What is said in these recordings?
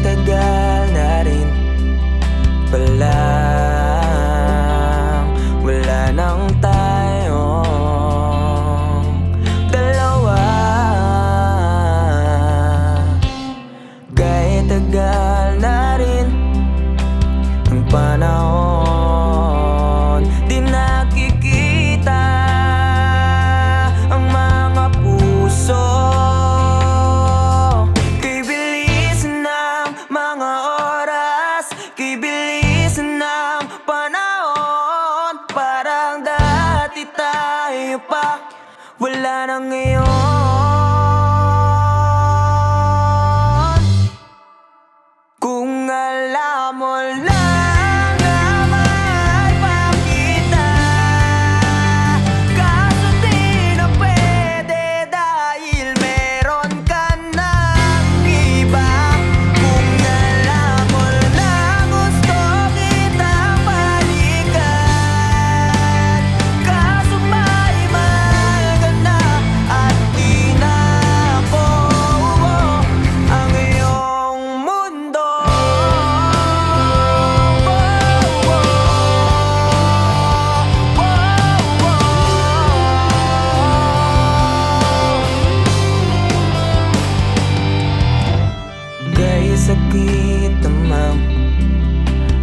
tagal na rin palang wala nang tayong dalawa. Kahit tagal na rin ang panahon, di nakikita ang mga puso. Kay bilis ng mga oras, kay bilis ng panahon, parang dati tayo pa, wala na ngayon. Kung alam mo lang na mahal pa kita, kaso di na pwede dahil meron ka ng iba. Kung alam mo lang gusto kitang balikan, kaso may mahal ka na at di na ako ang iyong mundo. Kaya sakit namang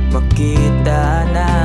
makita na